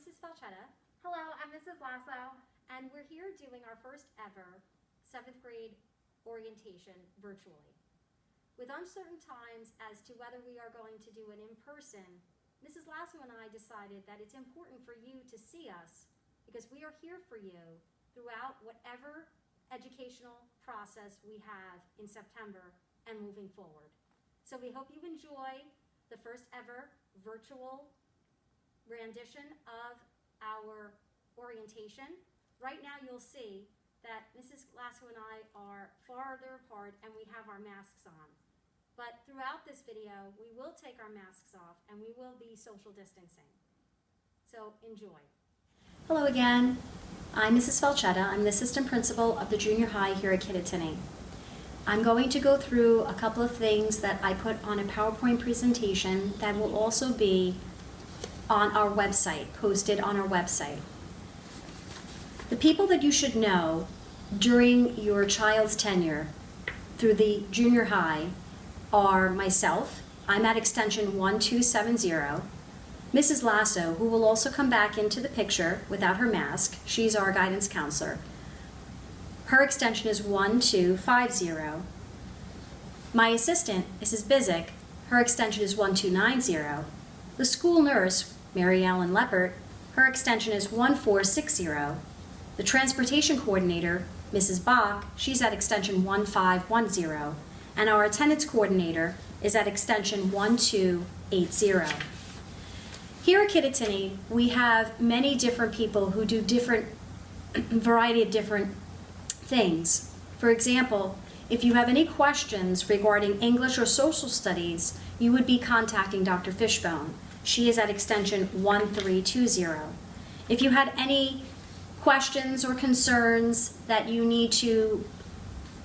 Mrs. Falchetta, Hello, I'm Mrs. Lasso. and we're here doing our first ever 7th grade orientation virtually. With uncertain times as to whether we are going to do it in person, Mrs. Lasso and I decided that it's important for you to see us because we are here for you throughout whatever educational process we have in September and moving forward. So we hope you enjoy the first ever virtual rendition of our orientation. Right now you'll see that Mrs. Lasso and I are farther apart and we have our masks on. But throughout this video, we will take our masks off and we will be social distancing. So enjoy. Hello again. I'm Mrs. Falchetta. I'm the assistant principal of the junior high here at Kittatinny. I'm going to go through a couple of things that I put on a PowerPoint presentation that will also be on our website, posted on our website. The people that you should know during your child's tenure through the junior high are myself, I'm at extension 1270, Mrs. Lasso, who will also come back into the picture without her mask, she's our guidance counselor. Her extension is 1250. My assistant, Mrs. Bizik, her extension is 1290. The school nurse, Mary Ellen Leppert, her extension is 1460. The transportation coordinator, Mrs. Bach, she's at extension 1510. And our attendance coordinator is at extension 1280. Here at Kittatinny, we have many different people who do different variety of different things. For example, if you have any questions regarding English or social studies, you would be contacting Dr. Fishbone. She is at extension 1320. If you had any questions or concerns that you need to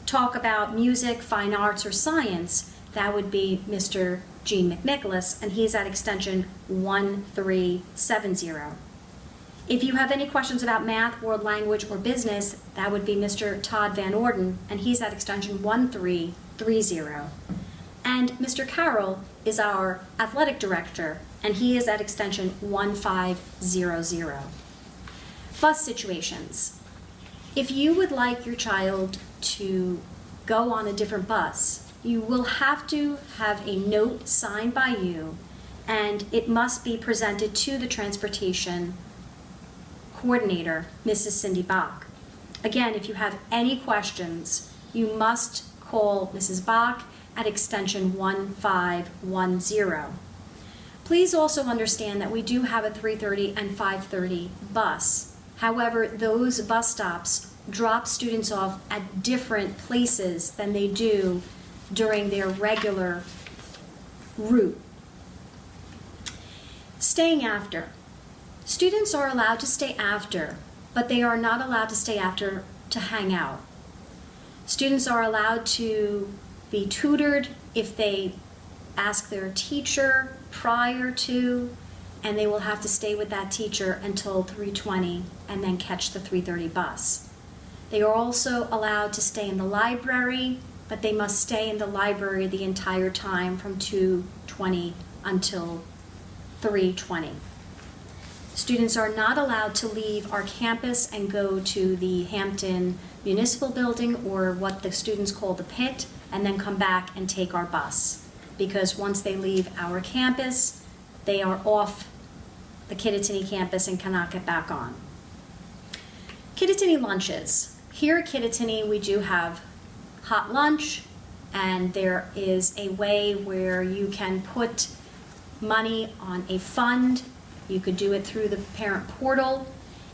talk about music, fine arts, or science, that would be Mr. Gene McNicholas, and he's at extension 1370. If you have any questions about math, world language, or business, that would be Mr. Todd Van Orden, and he's at extension 1330. And Mr. Carroll is our athletic director, and he is at extension 1500. Bus situations. If you would like your child to go on a different bus, you will have to have a note signed by you, and it must be presented to the transportation coordinator, Mrs. Cindy Bach. Again, if you have any questions, you must call Mrs. Bach at extension 1510. Please also understand that we do have a 3:30 and 5:30 bus. However, those bus stops drop students off at different places than they do during their regular route. Staying after. Students are allowed to stay after, but they are not allowed to stay after to hang out. Students are allowed to be tutored if they ask their teacher prior to, and they will have to stay with that teacher until 3:20 and then catch the 3:30 bus. They are also allowed to stay in the library, but they must stay in the library the entire time from 2:20 until 3:20. Students are not allowed to leave our campus and go to the Hampton Municipal Building, or what the students call the pit, and then come back and take our bus. Because once they leave our campus, they are off the Kittatinny campus and cannot get back on. Kittatinny lunches. Here at Kittatinny, we do have hot lunch, and there is a way where you can put money on a fund. You could do it through the parent portal.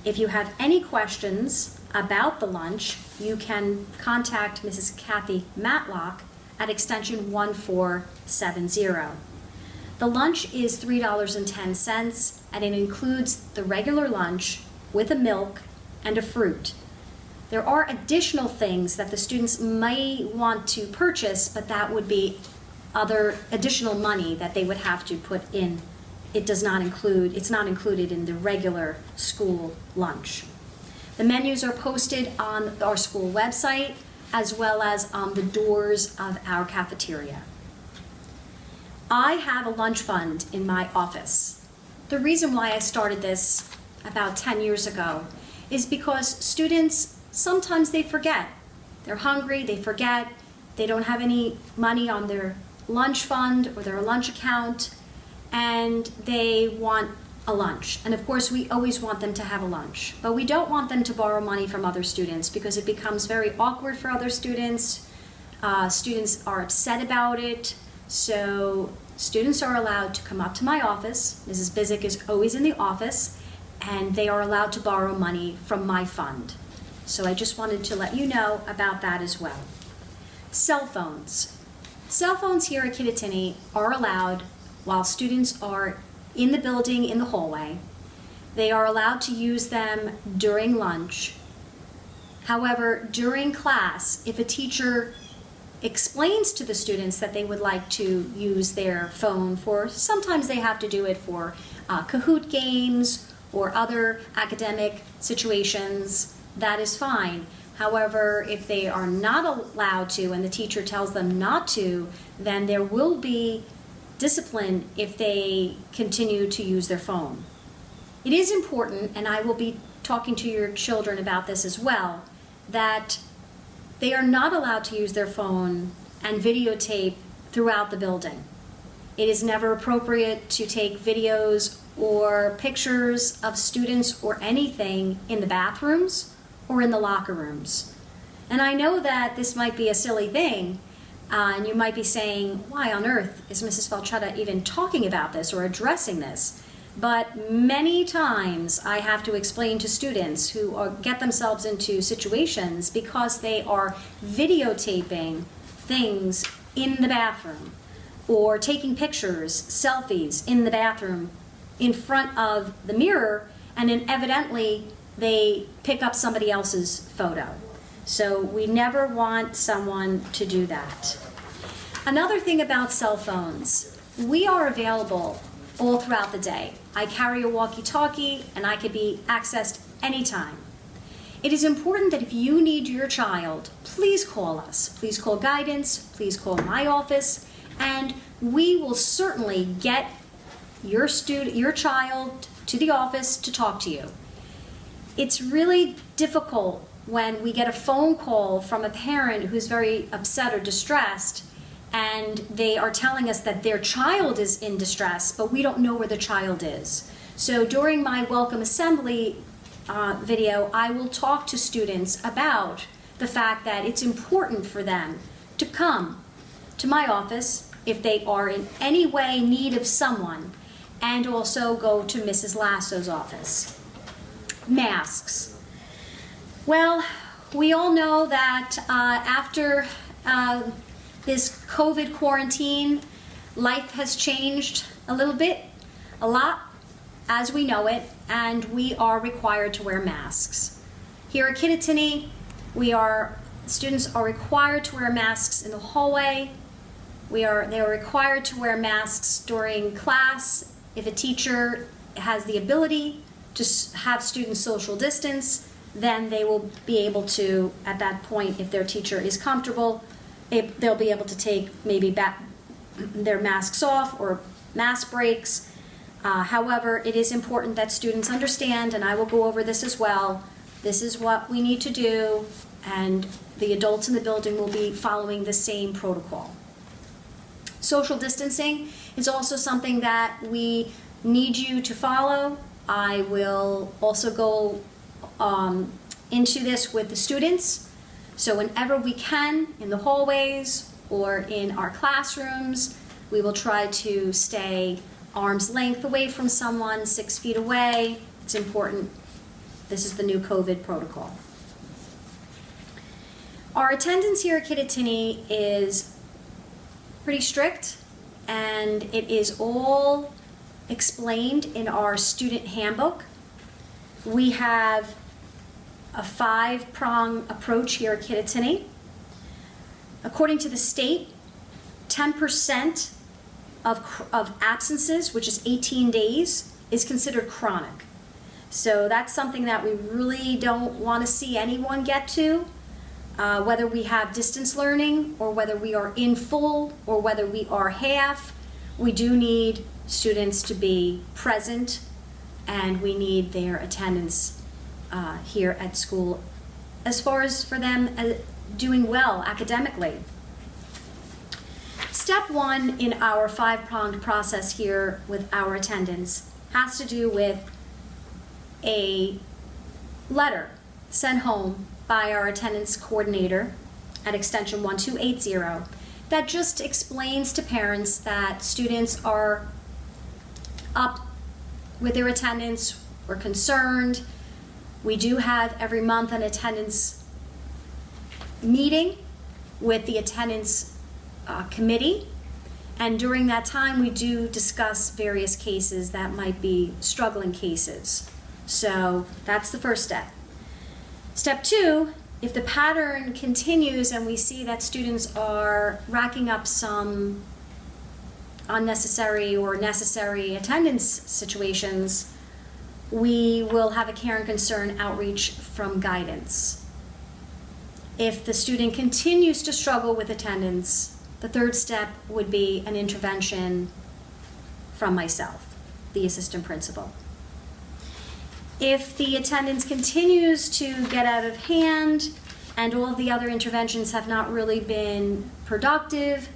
If you have any questions about the lunch, you can contact Mrs. Kathy Matlock at extension 1470. The lunch is $3.10, and it includes the regular lunch with a milk and a fruit. There are additional things that the students may want to purchase, but that would be other additional money that they would have to put in. It's not included in the regular school lunch. The menus are posted on our school website as well as on the doors of our cafeteria. I have a lunch fund in my office. The reason why I started this about 10 years ago is because students, sometimes they forget. They're hungry, they forget, they don't have any money on their lunch fund or their lunch account, and they want a lunch. And of course, we always want them to have a lunch, but we don't want them to borrow money from other students because it becomes very awkward for other students. Students are upset about it, so students are allowed to come up to my office. Mrs. Bizik is always in the office, and they are allowed to borrow money from my fund. So I just wanted to let you know about that as well. Cell phones. Cell phones here at Kittatinny are allowed while students are in the building in the hallway. They are allowed to use them during lunch. However, during class, if a teacher explains to the students that they would like to use their phone for, sometimes they have to do it for Kahoot games or other academic situations, that is fine. However, if they are not allowed to and the teacher tells them not to, then there will be discipline if they continue to use their phone. It is important, and I will be talking to your children about this as well, that they are not allowed to use their phone and videotape throughout the building. It is never appropriate to take videos or pictures of students or anything in the bathrooms or in the locker rooms. And I know that this might be a silly thing, and you might be saying, why on earth is Mrs. Falchetta even talking about this or addressing this? But many times I have to explain to students who get themselves into situations because they are videotaping things in the bathroom or taking pictures, selfies in the bathroom in front of the mirror, and then evidently they pick up somebody else's photo. So we never want someone to do that. Another thing about cell phones, we are available all throughout the day. I carry a walkie-talkie and I can be accessed anytime. It is important that if you need your child, please call us. Please call guidance, please call my office, and we will certainly get your child to the office to talk to you. It's really difficult when we get a phone call from a parent who's very upset or distressed, and they are telling us that their child is in distress, but we don't know where the child is. So during my Welcome Assembly video, I will talk to students about the fact that it's important for them to come to my office if they are in any way need of someone, and also go to Mrs. Lasso's office. Masks. Well, we all know that after this COVID quarantine, life has changed a little bit, a lot, as we know it, and we are required to wear masks. Here at Kittatinny, students are required to wear masks in the hallway. They are required to wear masks during class. If a teacher has the ability to have students social distance, then they will be able to, at that point, if their teacher is comfortable, they'll be able to take maybe their masks off or mask breaks. However, it is important that students understand, and I will go over this as well, this is what we need to do, and the adults in the building will be following the same protocol. Social distancing is also something that we need you to follow. I will also go into this with the students. So whenever we can, in the hallways or in our classrooms, we will try to stay arm's length away from someone, 6 feet away. It's important. This is the new COVID protocol. Our attendance here at Kittatinny is pretty strict, and it is all explained in our student handbook. We have a 5-prong approach here at Kittatinny. According to the state, 10% of absences, which is 18 days, is considered chronic. So that's something that we really don't want to see anyone get to, whether we have distance learning or whether we are in full or whether we are half. We do need students to be present and we need their attendance here at school as far as for them doing well academically. Step one in our five-pronged process here with our attendance has to do with a letter sent home by our attendance coordinator at extension 1280 that just explains to parents that students are up with their attendance, we're concerned. We do have every month an attendance meeting with the attendance committee, and during that time we do discuss various cases that might be struggling cases. So that's the first step. Step two, if the pattern continues and we see that students are racking up some unnecessary or necessary attendance situations, we will have a care and concern outreach from guidance. If the student continues to struggle with attendance, the third step would be an intervention from myself, the assistant principal. If the attendance continues to get out of hand and all of the other interventions have not really been productive,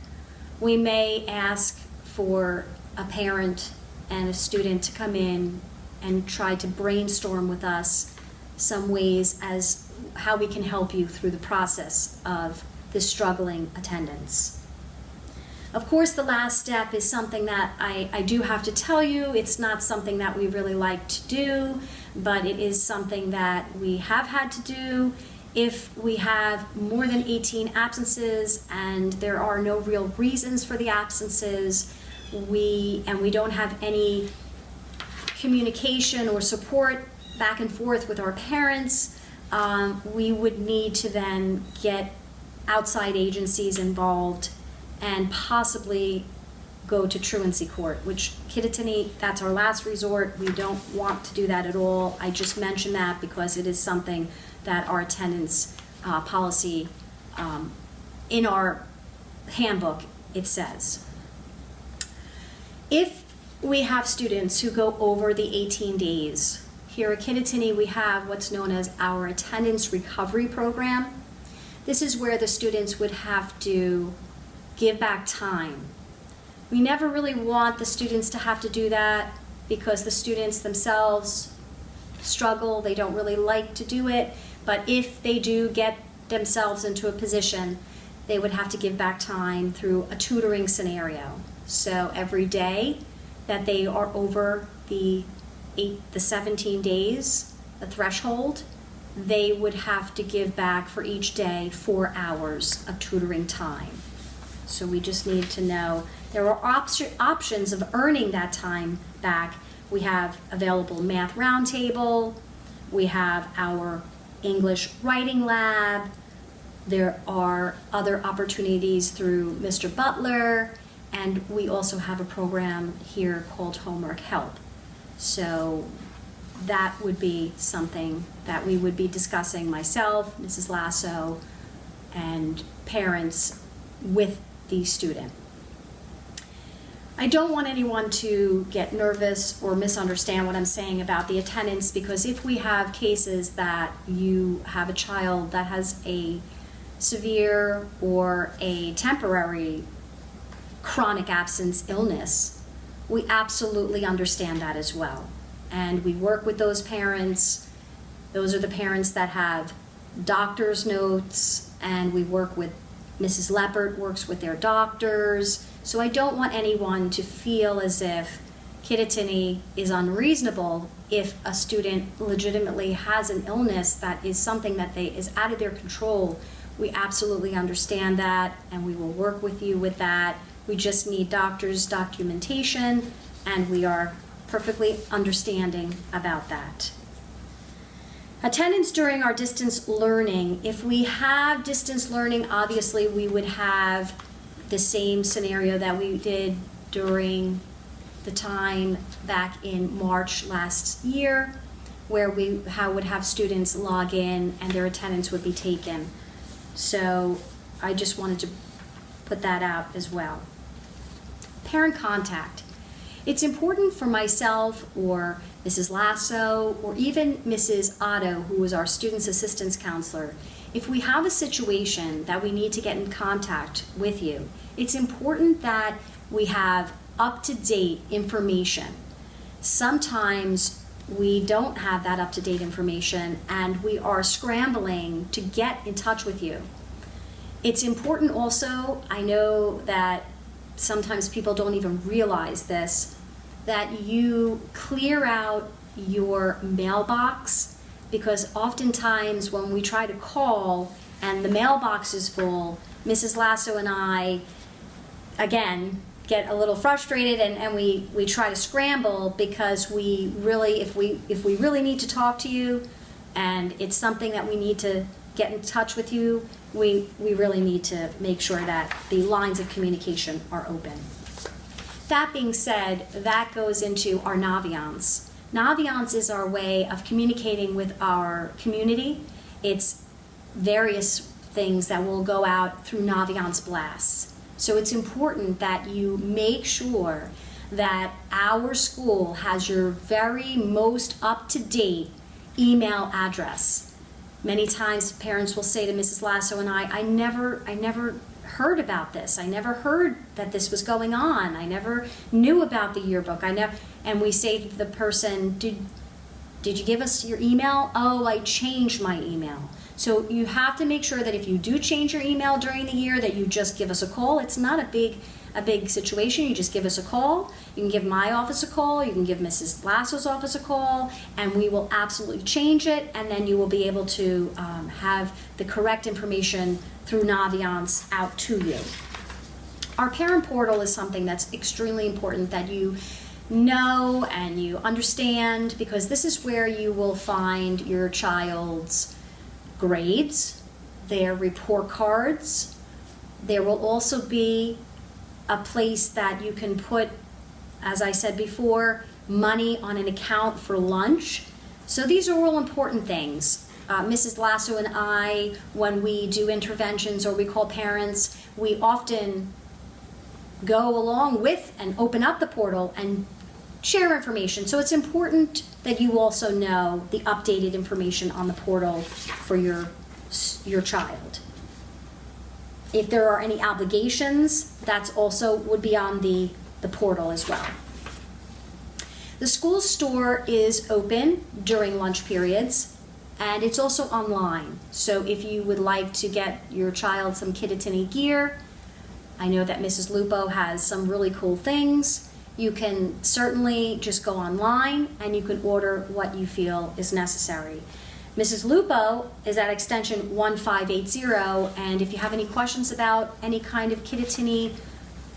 we may ask for a parent and a student to come in and try to brainstorm with us some ways as how we can help you through the process of this struggling attendance. Of course, the last step is something that I do have to tell you, it's not something that we really like to do, but it is something that we have had to do. If we have more than 18 absences and there are no real reasons for the absences, we don't have any communication or support back and forth with our parents, we would need to then get outside agencies involved and possibly go to truancy court, which Kittatinny, that's our last resort. We don't want to do that at all. I just mention that because it is something that our attendance policy in our handbook, it says. If we have students who go over the 18 days, here at Kittatinny we have what's known as our attendance recovery program. This is where the students would have to give back time. We never really want the students to have to do that because the students themselves struggle, they don't really like to do it, but if they do get themselves into a position, they would have to give back time through a tutoring scenario. So every day that they are over the 17 days, the threshold, they would have to give back for each day 4 hours of tutoring time. So we just need to know there are options of earning that time back. We have available math roundtable, we have our English writing lab, there are other opportunities through Mr. Butler, and we also have a program here called Homework Help. So that would be something that we would be discussing, myself, Mrs. Lasso, and parents with the student. I don't want anyone to get nervous or misunderstand what I'm saying about the attendance, because if we have cases that you have a child that has a severe or a temporary chronic absence illness, we absolutely understand that as well. And we work with those parents. Those are the parents that have doctor's notes, and we work with, Mrs. Leppert works with their doctors. So I don't want anyone to feel as if Kittatinny is unreasonable if a student legitimately has an illness that is something that is out of their control. We absolutely understand that, and we will work with you with that. We just need doctors' documentation, and we are perfectly understanding about that. Attendance during our distance learning. If we have distance learning, obviously we would have the same scenario that we did during the time back in March last year, where we would have students log in and their attendance would be taken. So I just wanted to put that out as well. Parent contact. It's important for myself or Mrs. Lasso or even Mrs. Otto, who is our students assistance counselor, if we have a situation that we need to get in contact with you, it's important that we have up-to-date information. Sometimes we don't have that up-to-date information and we are scrambling to get in touch with you. It's important also, I know that sometimes people don't even realize this, that you clear out your mailbox, because oftentimes when we try to call and the mailbox is full, Mrs. Lasso and I, again, get a little frustrated and we try to scramble because we really, if we really need to talk to you and it's something that we need to get in touch with you, we really need to make sure that the lines of communication are open. That being said, that goes into our Naviance. Naviance is our way of communicating with our community. It's various things that will go out through Naviance blasts. So it's important that you make sure that our school has your very most up-to-date email address. Many times parents will say to Mrs. Lasso and I never heard about this. I never heard that this was going on. I never knew about the yearbook. And we say to the person, did you give us your email? Oh, I changed my email. So you have to make sure that if you do change your email during the year, that you just give us a call. It's not a big situation. You just give us a call. You can give my office a call. You can give Mrs. Lasso's office a call, and we will absolutely change it. And then you will be able to have the correct information through Naviance out to you. Our parent portal is something that's extremely important that you know and you understand, because this is where you will find your child's grades, their report cards. There will also be a place that you can put, as I said before, money on an account for lunch. So these are all important things. Mrs. Lasso and I, when we do interventions or we call parents, we often go along with and open up the portal and share information. So it's important that you also know the updated information on the portal for your child. If there are any obligations, that's also would be on the portal as well. The school store is open during lunch periods, and it's also online. So if you would like to get your child some Kittatinny gear, I know that Mrs. Lupo has some really cool things. You can certainly just go online and you can order what you feel is necessary. Mrs. Lupo is at extension 1580, and if you have any questions about any kind of Kittatinny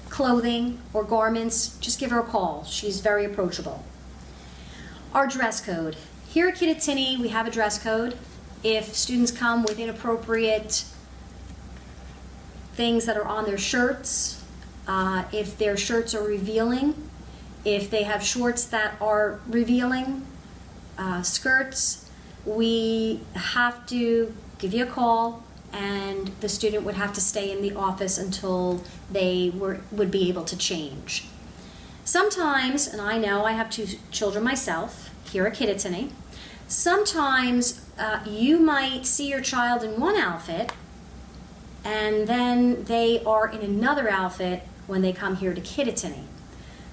clothing or garments, just give her a call. She's very approachable. Our dress code. Here at Kittatinny, we have a dress code. If students come with inappropriate things that are on their shirts, if their shirts are revealing, if they have shorts that are revealing, skirts, we have to give you a call, and the student would have to stay in the office until they would be able to change. Sometimes, and I know I have 2 children myself here at Kittatinny, sometimes you might see your child in one outfit and then they are in another outfit when they come here to Kittatinny.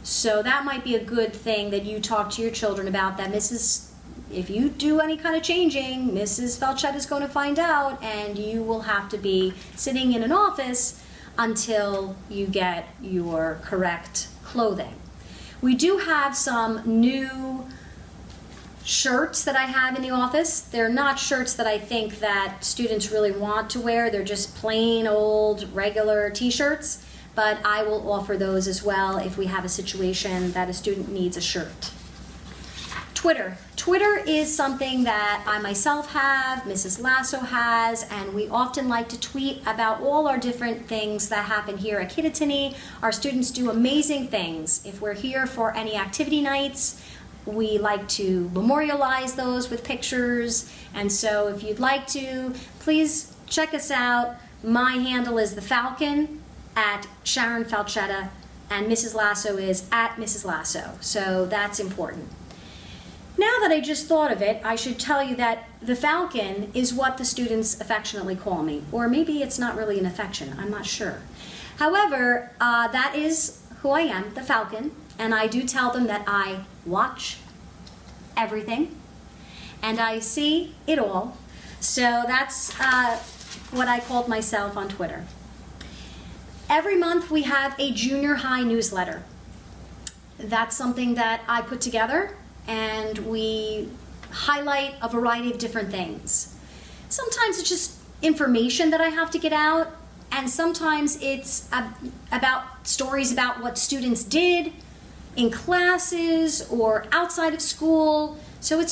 So that might be a good thing that you talk to your children about, that if you do any kind of changing, Mrs. Falchetta is going to find out, and you will have to be sitting in an office until you get your correct clothing. We do have some new shirts that I have in the office. They're not shirts that I think that students really want to wear. They're just plain old regular t-shirts, but I will offer those as well if we have a situation that a student needs a shirt. Twitter. Twitter is something that I myself have, Mrs. Lasso has, and we often like to tweet about all our different things that happen here at Kittatinny. Our students do amazing things. If we're here for any activity nights, we like to memorialize those with pictures, and so if you'd like to, please check us out. My handle is the Falcon at Sharon Falchetta, and Mrs. Lasso is at Mrs. Lasso. So that's important. Now that I just thought of it, I should tell you that the Falcon is what the students affectionately call me. Or maybe it's not really an affection, I'm not sure. However, that is who I am, the Falcon, and I do tell them that I watch everything and I see it all. So that's what I called myself on Twitter. Every month we have a junior high newsletter. That's something that I put together, and we highlight a variety of different things. Sometimes it's just information that I have to get out, and sometimes it's about stories about what students did in classes or outside of school. So I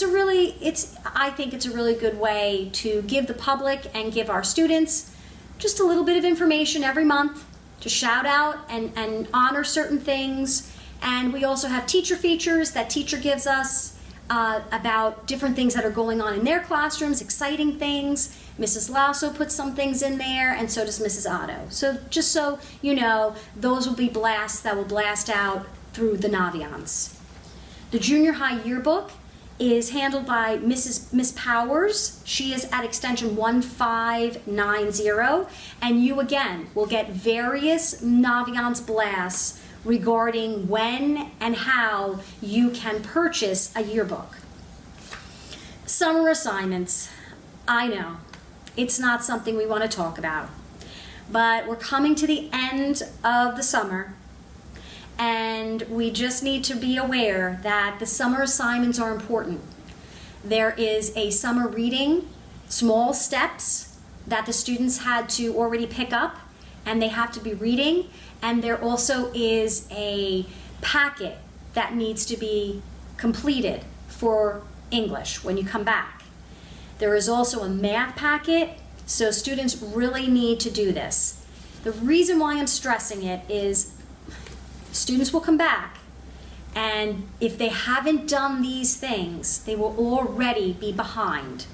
think it's a really good way to give the public and give our students just a little bit of information every month to shout out and honor certain things. And we also have teacher features that teacher gives us about different things that are going on in their classrooms, exciting things. Mrs. Lasso puts some things in there, and so does Mrs. Otto. So just so you know, those will be blasts that will blast out through the Naviance. The junior high yearbook is handled by Miss Powers. She is at extension 1590, and you again will get various Naviance blasts regarding when and how you can purchase a yearbook. Summer assignments. I know, it's not something we want to talk about, but we're coming to the end of the summer, and we just need to be aware that the summer assignments are important. There is a summer reading, small steps, that the students had to already pick up, and they have to be reading. And there also is a packet that needs to be completed for English when you come back. There is also a math packet, so students really need to do this. The reason why I'm stressing it is students will come back, and if they haven't done these things, they will already be behind,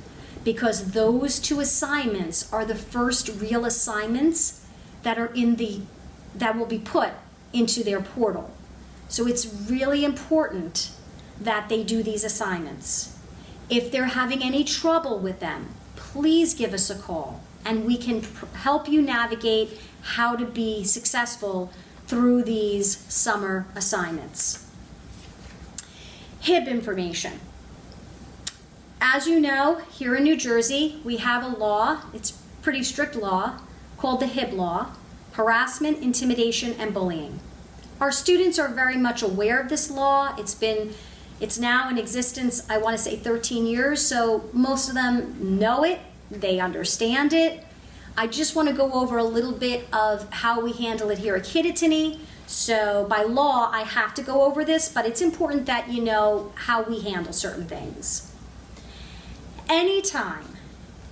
because those two assignments are the first real assignments that will be put into their portal. So it's really important that they do these assignments. If they're having any trouble with them, please give us a call, and we can help you navigate how to be successful through these summer assignments. HIB information. As you know, here in New Jersey, we have a law, it's a pretty strict law, called the HIB law, Harassment, Intimidation, and Bullying. Our students are very much aware of this law. It's now in existence, I want to say 13 years, so most of them know it, they understand it. I just want to go over a little bit of how we handle it here at Kittatinny. So by law, I have to go over this, but it's important that you know how we handle certain things. Anytime,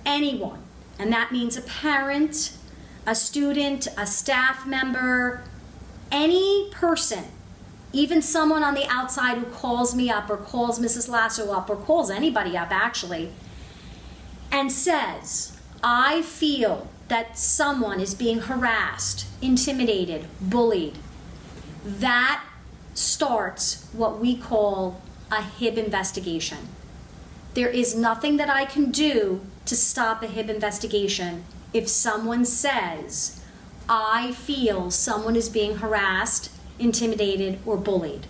anyone, and that means a parent, a student, a staff member, any person, even someone on the outside who calls me up or calls Mrs. Lasso up or calls anybody up actually, and says, I feel that someone is being harassed, intimidated, bullied, that starts what we call a HIB investigation. There is nothing that I can do to stop a HIB investigation if someone says, I feel someone is being harassed, intimidated, or bullied.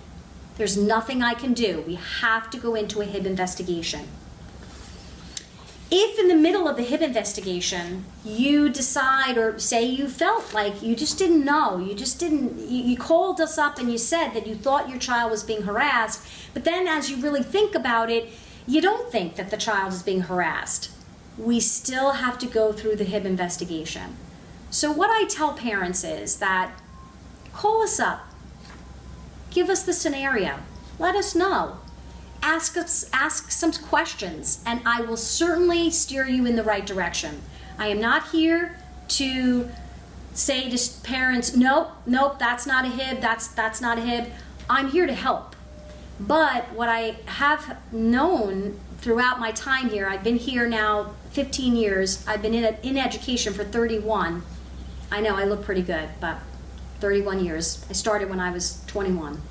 There's nothing I can do. We have to go into a HIB investigation. If in the middle of the HIB investigation, you decide or say you felt like you just didn't know, you called us up and you said that you thought your child was being harassed, but then as you really think about it, you don't think that the child is being harassed, we still have to go through the HIB investigation. So what I tell parents is that call us up, give us the scenario, let us know. Ask some questions, and I will certainly steer you in the right direction. I am not here to say to parents, nope, that's not a HIB, that's not a HIB. I'm here to help. But what I have known throughout my time here, I've been here now 15 years, I've been in education for 31. I know I look pretty good, but 31 years. I started when I was 21.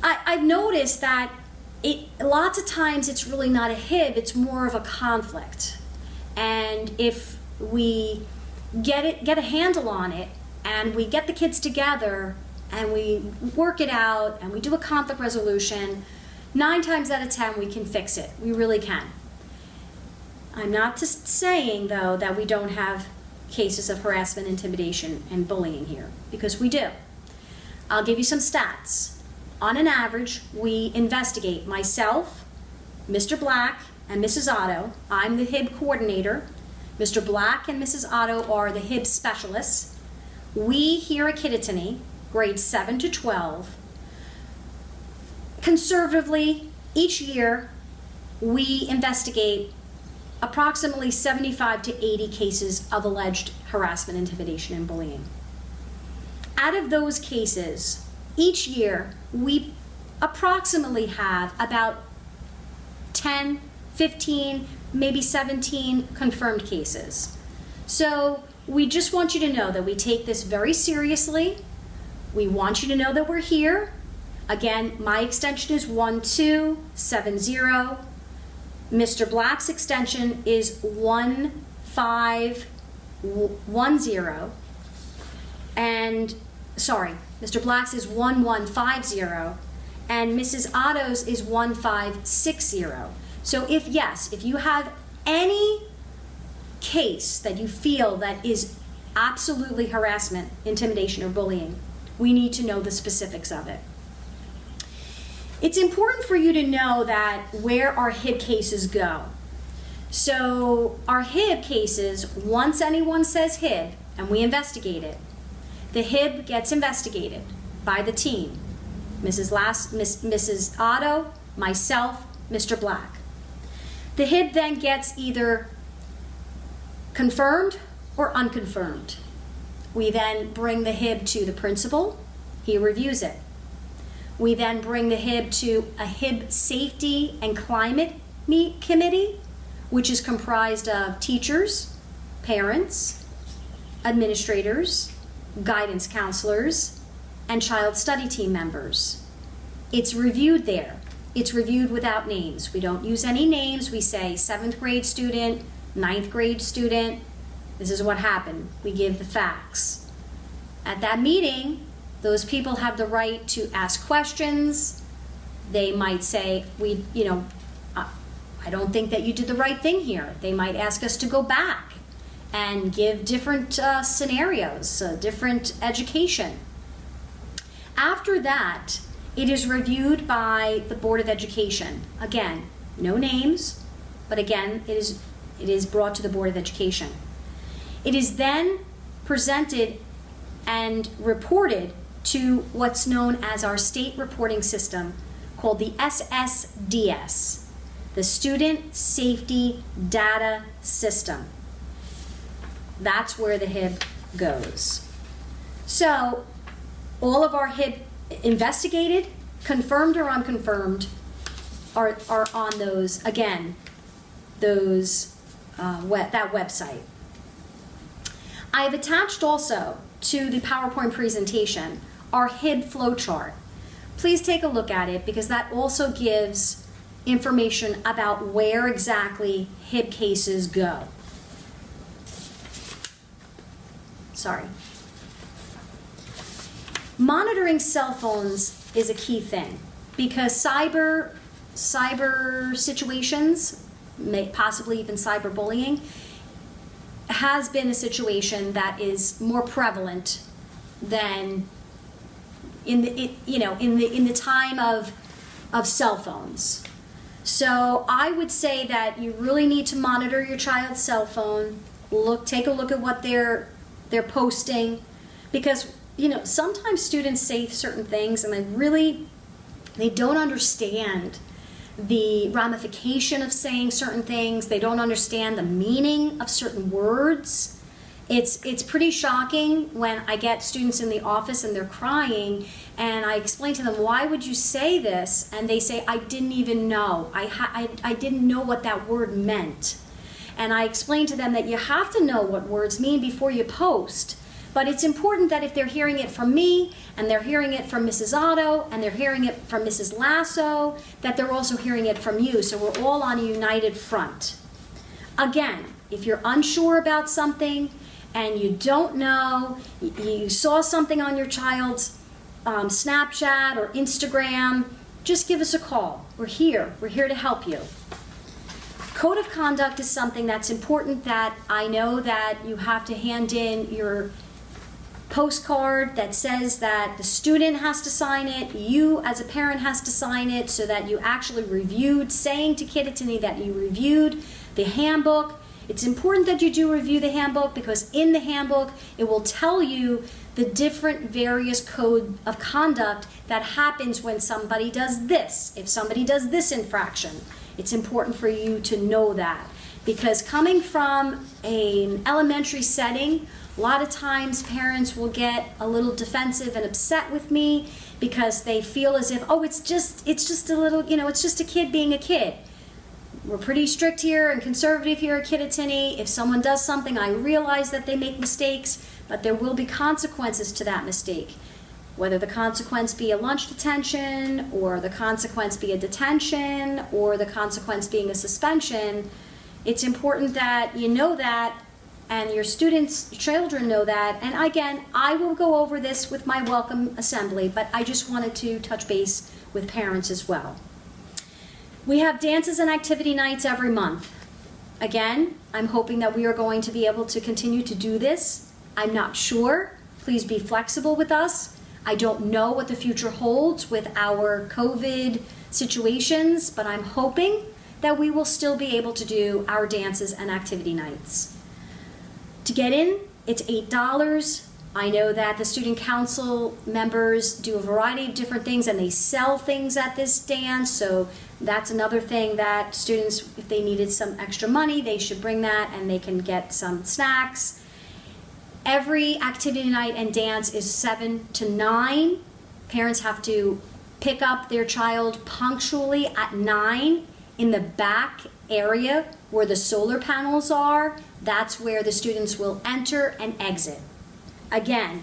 I've noticed that lots of times it's really not a HIB, it's more of a conflict. And if we get a handle on it and we get the kids together and we work it out and we do a conflict resolution, 9 times out of 10 we can fix it. We really can. I'm not just saying, though, that we don't have cases of harassment, intimidation, and bullying here, because we do. I'll give you some stats. On an average, we investigate, myself, Mr. Black, and Mrs. Otto. I'm the HIB coordinator. Mr. Black and Mrs. Otto are the HIB specialists. We here at Kittatinny, grades 7 to 12, conservatively, each year, we investigate approximately 75 to 80 cases of alleged harassment, intimidation, and bullying. Out of those cases, each year, we approximately have about 10, 15, maybe 17 confirmed cases. So we just want you to know that we take this very seriously. We want you to know that we're here. Again, my extension is 1270. Mr. Black's extension is 1510. And, sorry, Mr. Black's is 1150. And Mrs. Otto's is 1560. So if you have any case that you feel that is absolutely harassment, intimidation, or bullying, we need to know the specifics of it. It's important for you to know that where our HIB cases go. So our HIB cases, once anyone says HIB and we investigate it, the HIB gets investigated by the team, Mrs. Otto, myself, Mr. Black. The HIB then gets either confirmed or unconfirmed. We then bring the HIB to the principal. He reviews it. We then bring the HIB to a HIB Safety and Climate Committee, which is comprised of teachers, parents, administrators, guidance counselors, and child study team members. It's reviewed there. It's reviewed without names. We don't use any names. We say 7th grade student, 9th grade student. This is what happened. We give the facts. At that meeting, those people have the right to ask questions. They might say, I don't think that you did the right thing here. They might ask us to go back and give different scenarios, different education. After that, it is reviewed by the Board of Education. Again, no names, but again, it is brought to the Board of Education. It is then presented and reported to what's known as our state reporting system called the SSDS, the Student Safety Data System. That's where the HIB goes. So all of our HIB investigated, confirmed or unconfirmed, are on those, again, that website. I've attached also to the PowerPoint presentation our HIB flowchart. Please take a look at it because that also gives information about where exactly HIB cases go. Sorry. Monitoring cell phones is a key thing because cyber situations, possibly even cyberbullying, has been a situation that is more prevalent than in the time of cell phones. So I would say that you really need to monitor your child's cell phone. Take a look at what they're posting, because sometimes students say certain things and they don't understand the ramification of saying certain things. They don't understand the meaning of certain words. It's pretty shocking when I get students in the office and they're crying and I explain to them, why would you say this? And they say, I didn't even know. I didn't know what that word meant. And I explain to them that you have to know what words mean before you post, But it's important that if they're hearing it from me, and they're hearing it from Mrs. Otto, and they're hearing it from Mrs. Lasso, that they're also hearing it from you, so we're all on a united front. Again, if you're unsure about something, and you don't know, you saw something on your child's Snapchat or Instagram, just give us a call. We're here to help you. Code of conduct is something that's important, that I know that you have to hand in your postcard that says that the student has to sign it, you as a parent has to sign it, so that you actually reviewed, saying to Kittatinny that you reviewed the handbook. It's important that you do review the handbook, because in the handbook it will tell you the different various code of conduct that happens when somebody does this, if somebody does this infraction. It's important for you to know that, because coming from an elementary setting, a lot of times parents will get a little defensive and upset with me because they feel as if, oh, it's just a little, it's just a kid being a kid. We're pretty strict here and conservative here at Kittatinny. If someone does something, I realize that they make mistakes, but there will be consequences to that mistake. Whether the consequence be a lunch detention, or the consequence be a detention, or the consequence being a suspension, it's important that you know that, and your students, children know that. And again, I will go over this with my welcome assembly, but I just wanted to touch base with parents as well. We have dances and activity nights every month. Again, I'm hoping that we are going to be able to continue to do this. I'm not sure. Please be flexible with us. I don't know what the future holds with our COVID situations, but I'm hoping that we will still be able to do our dances and activity nights. To get in, it's $8. I know that the student council members do a variety of different things, and they sell things at this dance, so that's another thing that students, if they needed some extra money, they should bring that and they can get some snacks. Every activity night and dance is 7 to 9. Parents have to pick up their child punctually at 9 in the back area where the solar panels are. That's where the students will enter and exit. Again,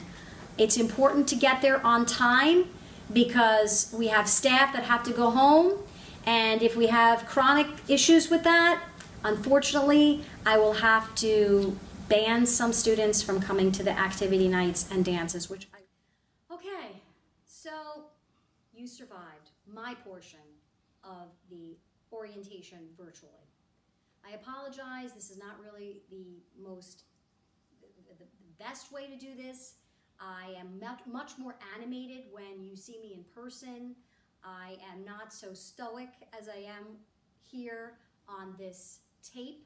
it's important to get there on time, because we have staff that have to go home, and if we have chronic issues with that, unfortunately, I will have to ban some students from coming to the activity nights and dances, which Okay, so you survived my portion of the orientation virtually. I apologize, this is not really the best way to do this. I am much more animated when you see me in person. I am not so stoic as I am here on this tape.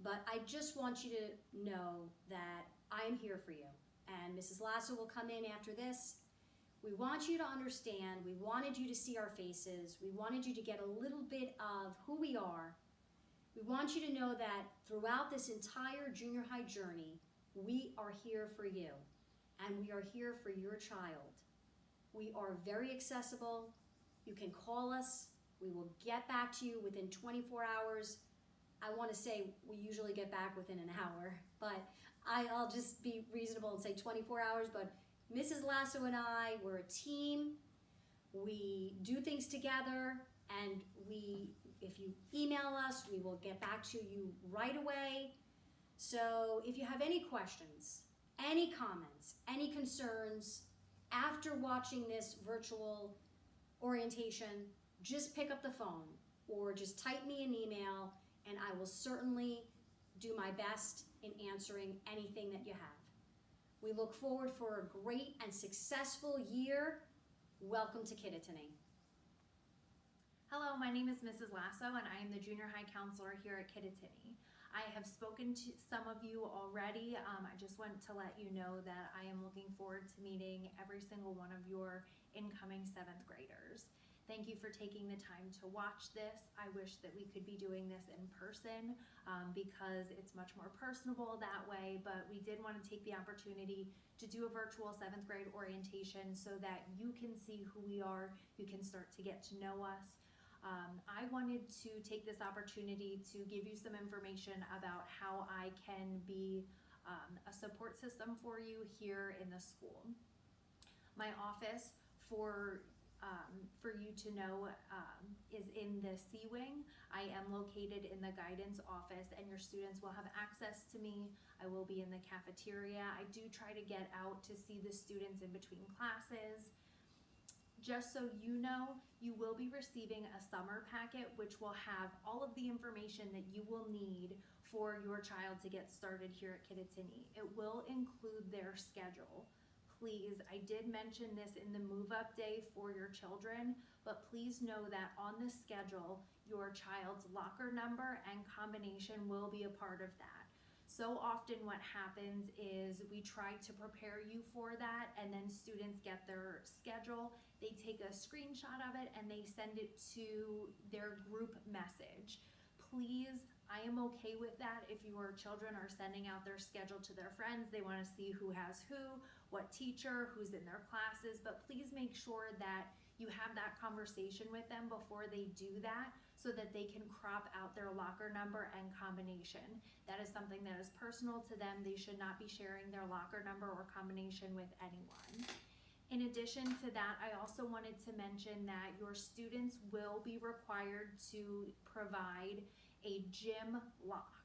But I just want you to know that I'm here for you. And Mrs. Lasso will come in after this. We want you to understand, we wanted you to see our faces, we wanted you to get a little bit of who we are. We want you to know that throughout this entire junior high journey, we are here for you, and we are here for your child. We are very accessible. You can call us. We will get back to you within 24 hours. I want to say we usually get back within an hour, but I'll just be reasonable and say 24 hours. But Mrs. Lasso and I, we're a team. We do things together, and if you email us, we will get back to you right away. So if you have any questions, any comments, any concerns after watching this virtual orientation, just pick up the phone or just type me an email, and I will certainly do my best in answering anything that you have. We look forward for a great and successful year. Welcome to Kittatinny. Hello, my name is Mrs. Lasso, and I am the junior high counselor here at Kittatinny. I have spoken to some of you already. I just want to let you know that I am looking forward to meeting every single one of your incoming 7th graders. Thank you for taking the time to watch this. I wish that we could be doing this in person because it's much more personable that way, but we did want to take the opportunity to do a virtual 7th grade orientation so that you can see who we are, you can start to get to know us. I wanted to take this opportunity to give you some information about how I can be a support system for you here in the school. My office, for you to know, is in the C wing. I am located in the guidance office, and your students will have access to me. I will be in the cafeteria. I do try to get out to see the students in between classes. Just so you know, you will be receiving a summer packet which will have all of the information that you will need for your child to get started here at Kittatinny. It will include their schedule. Please, I did mention this in the move-up day for your children, but please know that on the schedule, your child's locker number and combination will be a part of that. So often what happens is we try to prepare you for that, and then students get their schedule, they take a screenshot of it, and they send it to their group message. Please, I am okay with that if your children are sending out their schedule to their friends. They want to see who has who, what teacher, who's in their classes, but please make sure that you have that conversation with them before they do that so that they can crop out their locker number and combination. That is something that is personal to them. They should not be sharing their locker number or combination with anyone. In addition to that, I also wanted to mention that your students will be required to provide a gym lock.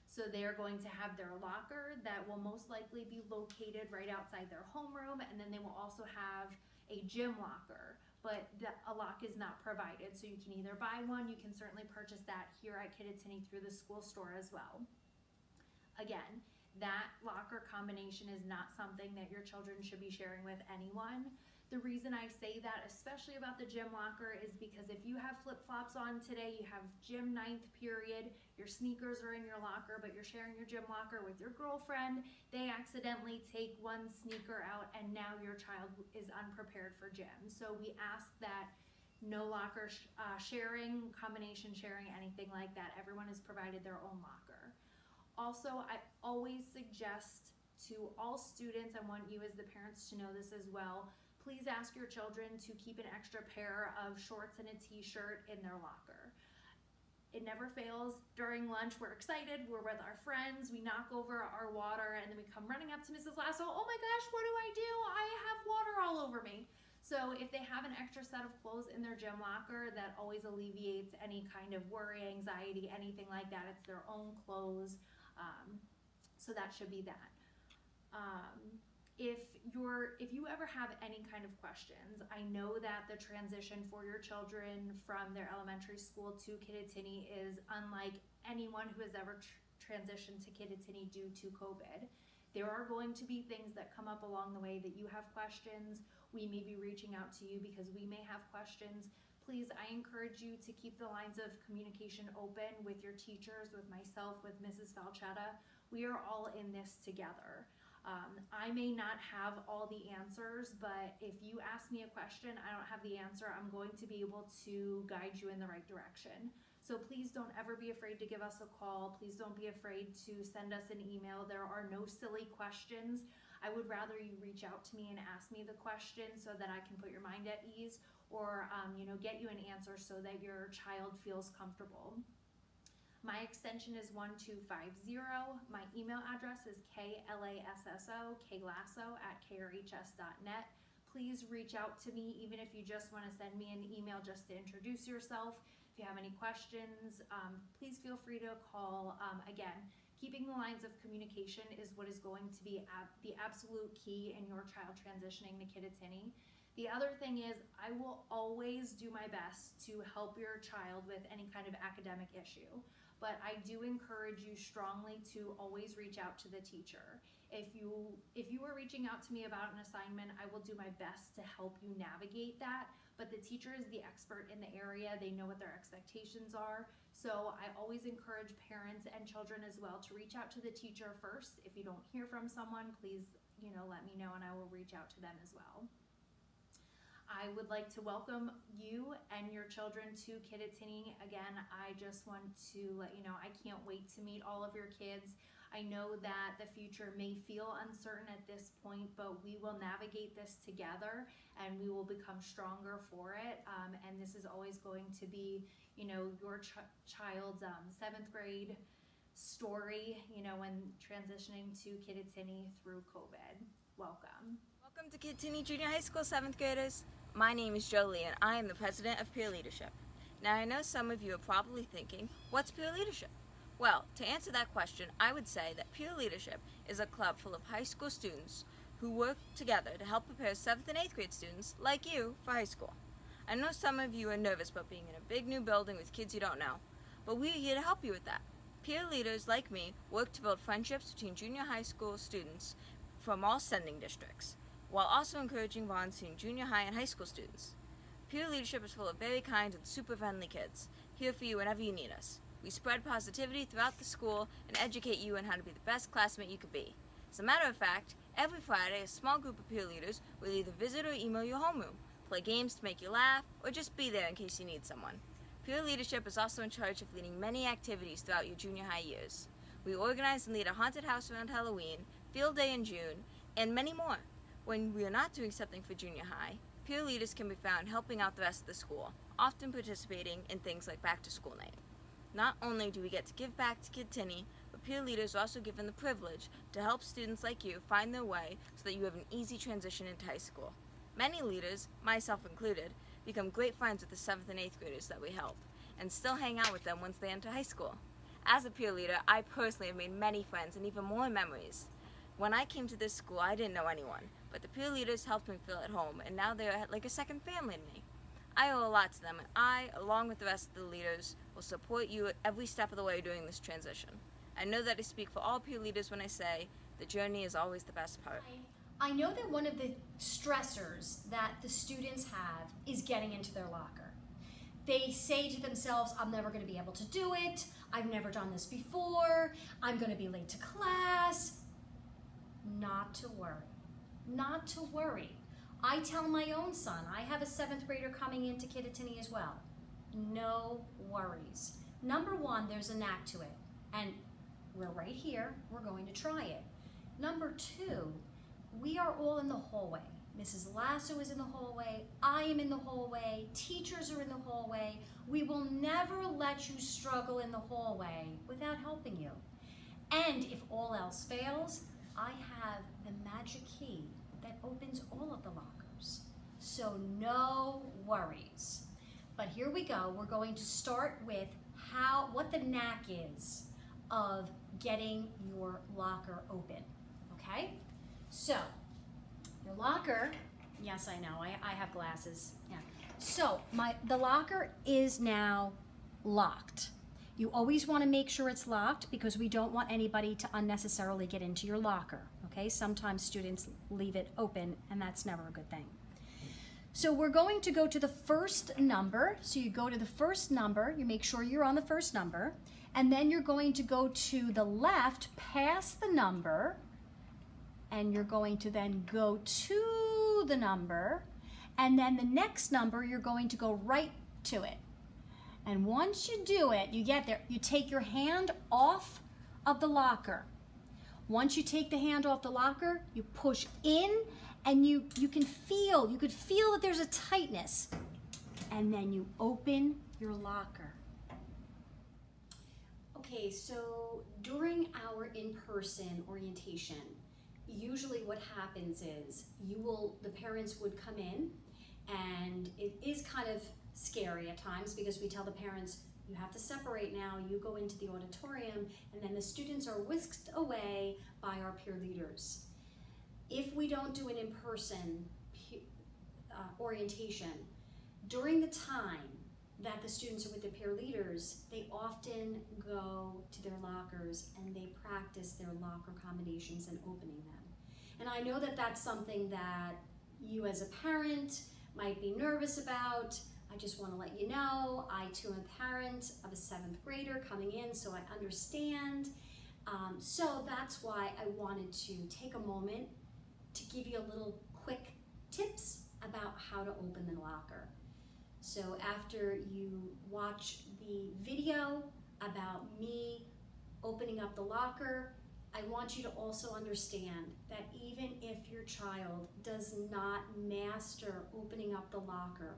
So they're going to have their locker that will most likely be located right outside their homeroom, and then they will also have a gym locker, but a lock is not provided. So you can either buy one, you can certainly purchase that here at Kittatinny through the school store as well. Again, that locker combination is not something that your children should be sharing with anyone. The reason I say that, especially about the gym locker, is because if you have flip-flops on today, you have gym 9th period, your sneakers are in your locker, but you're sharing your gym locker with your girlfriend, they accidentally take one sneaker out, and now your child is unprepared for gym. So we ask that no locker sharing, combination sharing, anything like that. Everyone is provided their own locker. Also, I always suggest to all students, I want you as the parents to know this as well, please ask your children to keep an extra pair of shorts and a t-shirt in their locker. It never fails. During lunch, we're excited, we're with our friends, we knock over our water, and then we come running up to Mrs. Lasso, oh my gosh, what do? I have water all over me. So if they have an extra set of clothes in their gym locker, that always alleviates any kind of worry, anxiety, anything like that. It's their own clothes, so that should be that. If you ever have any kind of questions, I know that the transition for your children from their elementary school to Kittatinny is unlike anyone who has ever transitioned to Kittatinny due to COVID. There are going to be things that come up along the way that you have questions. We may be reaching out to you because we may have questions. Please, I encourage you to keep the lines of communication open with your teachers, with myself, with Mrs. Falchetta. We are all in this together. I may not have all the answers, but if you ask me a question, I don't have the answer, I'm going to be able to guide you in the right direction. So please don't ever be afraid to give us a call. Please don't be afraid to send us an email. There are no silly questions. I would rather you reach out to me and ask me the question so that I can put your mind at ease, or get you an answer so that your child feels comfortable. My extension is 1250. My email address is klasso@krhs.net. Please reach out to me, even if you just want to send me an email just to introduce yourself. If you have any questions, please feel free to call. Again, keeping the lines of communication is what is going to be the absolute key in your child transitioning to Kittatinny. The other thing is, I will always do my best to help your child with any kind of academic issue, but I do encourage you strongly to always reach out to the teacher. If you are reaching out to me about an assignment, I will do my best to help you navigate that, but the teacher is the expert in the area. They know what their expectations are. So I always encourage parents and children as well to reach out to the teacher first. If you don't hear from someone, please, let me know and I will reach out to them as well. I would like to welcome you and your children to Kittatinny. Again, I just want to let you know I can't wait to meet all of your kids. I know that the future may feel uncertain at this point, but we will navigate this together and we will become stronger for it. And this is always going to be, your child's 7th grade story, when transitioning to Kittatinny through COVID. Welcome. Welcome to Kittatinny Junior High School 7th graders. My name is Jolie and I am the president of Peer Leadership. Now I know some of you are probably thinking, what's peer leadership? Well, to answer that question, I would say that Peer Leadership is a club full of high school students who work together to help prepare 7th and 8th grade students, like you, for high school. I know some of you are nervous about being in a big new building with kids you don't know, but we're here to help you with that. Peer leaders like me work to build friendships between junior high school students from all sending districts, while also encouraging bonds between junior high and high school students. Peer Leadership is full of very kind and super friendly kids, here for you whenever you need us. We spread positivity throughout the school and educate you on how to be the best classmate you could be. As a matter of fact, every Friday a small group of peer leaders will either visit or email your homeroom, play games to make you laugh, or just be there in case you need someone. Peer Leadership is also in charge of leading many activities throughout your junior high years. We organize and lead a haunted house around Halloween, field day in June, and many more. When we are not doing something for junior high, peer leaders can be found helping out the rest of the school, often participating in things like back to school night. Not only do we get to give back to Kittatinny, but peer leaders are also given the privilege to help students like you find their way so that you have an easy transition into high school. Many leaders, myself included, become great friends with the 7th and 8th graders that we help, and still hang out with them once they enter high school. As a peer leader, I personally have made many friends and even more memories. When I came to this school, I didn't know anyone, but the peer leaders helped me feel at home, and now they're like a second family to me. I owe a lot to them, and I, along with the rest of the leaders, will support you at every step of the way during this transition. I know that I speak for all peer leaders when I say the journey is always the best part. I know that one of the stressors that the students have is getting into their locker. They say to themselves, I'm never going to be able to do it. I've never done this before. I'm going to be late to class. Not to worry. Not to worry. I tell my own son, I have a 7th grader coming into Kittatinny as well. No worries. Number one, there's a knack to it. And we're right here. We're going to try it. Number two, we are all in the hallway. Mrs. Lasso is in the hallway. I am in the hallway. Teachers are in the hallway. We will never let you struggle in the hallway without helping you. And if all else fails, I have the magic key that opens all of the lockers. So no worries. But here we go. We're going to start with what the knack is of getting your locker open. Okay? So, your locker, yes, I know, I have glasses. Yeah. So, the locker is now locked. You always want to make sure it's locked because we don't want anybody to unnecessarily get into your locker. Okay? Sometimes students leave it open, and that's never a good thing. So we're going to go to the first number. So you go to the first number, you make sure you're on the first number, and then you're going to go to the left past the number, and you're going to then go to the number, and then the next number, you're going to go right to it. And once you do it, you get there, you take your hand off of the locker. Once you take the hand off the locker, you push in, and you could feel that there's a tightness. And then you open your locker. Okay, so during our in-person orientation, usually what happens is the parents would come in, and it is kind of scary at times because we tell the parents, you have to separate now, you go into the auditorium, and then the students are whisked away by our peer leaders. If we don't do an in-person orientation, during the time that the students are with the peer leaders, they often go to their lockers and they practice their locker combinations and opening them. And I know that that's something that you as a parent might be nervous about. I just want to let you know, I too am a parent of a 7th grader coming in, so I understand. So that's why I wanted to take a moment to give you a little quick tips about how to open the locker. So after you watch the video about me opening up the locker, I want you to also understand that even if your child does not master opening up the locker,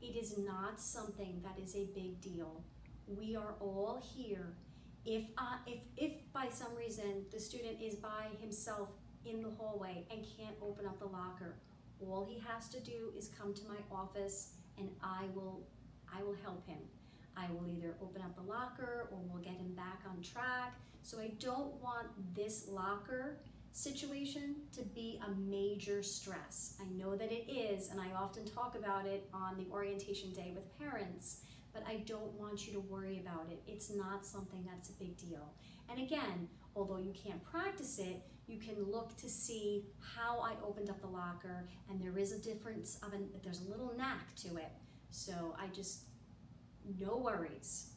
it is not something that is a big deal. We are all here If by some reason the student is by himself in the hallway and can't open up the locker, all he has to do is come to my office and I will help him. I will either open up the locker or we'll get him back on track. So I don't want this locker situation to be a major stress. I know that it is, and I often talk about it on the orientation day with parents, but I don't want you to worry about it. It's not something that's a big deal. And again, although you can't practice it, you can look to see how I opened up the locker, and there is a difference there's a little knack to it. So no worries.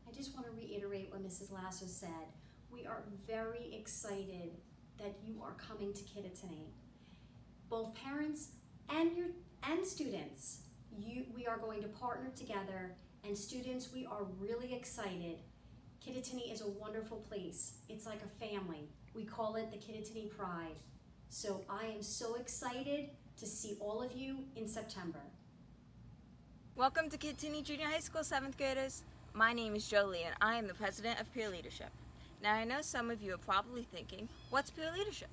I just want to reiterate what Mrs. Lasser said. We are very excited that you are coming to Kittatinny. Both parents and students. We are going to partner together, and students, we are really excited. Kittatinny is a wonderful place. It's like a family. We call it the Kittatinny Pride. So I am so excited to see all of you in September. Welcome to Kittatinny Junior High School 7th graders. My name is Jolie and I am the president of Peer Leadership. Now I know some of you are probably thinking, what's peer leadership?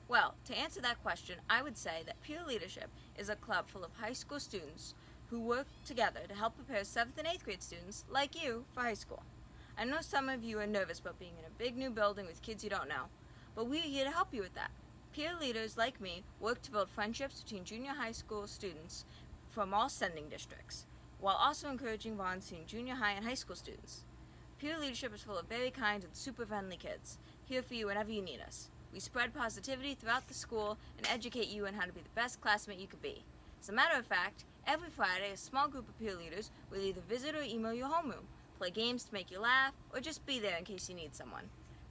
Well, to answer that question, I would say that peer leadership is a club full of high school students who work together to help prepare 7th and 8th grade students, like you, for high school. I know some of you are nervous about being in a big new building with kids you don't know, but we are here to help you with that. Peer leaders like me work to build friendships between junior high school students from all sending districts, while also encouraging bonds between junior high and high school students. Peer leadership is full of very kind and super friendly kids, here for you whenever you need us. We spread positivity throughout the school and educate you on how to be the best classmate you could be. As a matter of fact, every Friday a small group of peer leaders will either visit or email your homeroom, play games to make you laugh, or just be there in case you need someone.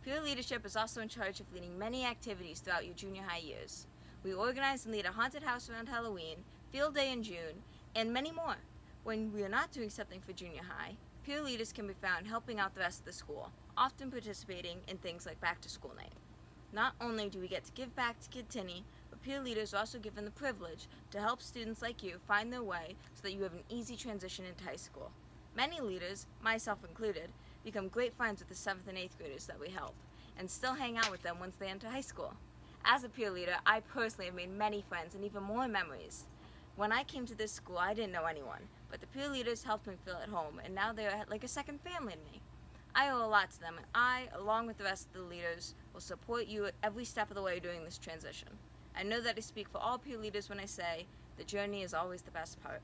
Peer leadership is also in charge of leading many activities throughout your junior high years. We organize and lead a haunted house around Halloween, field day in June, and many more. When we are not doing something for junior high, peer leaders can be found helping out the rest of the school, often participating in things like back to school night. Not only do we get to give back to Kittatinny, but peer leaders are also given the privilege to help students like you find their way so that you have an easy transition into high school. Many leaders, myself included, become great friends with the 7th and 8th graders that we help, and still hang out with them once they enter high school. As a peer leader, I personally have made many friends and even more memories. When I came to this school, I didn't know anyone, but the peer leaders helped me feel at home, and now they are like a second family to me. I owe a lot to them, and I, along with the rest of the leaders, will support you at every step of the way during this transition. I know that I speak for all peer leaders when I say the journey is always the best part.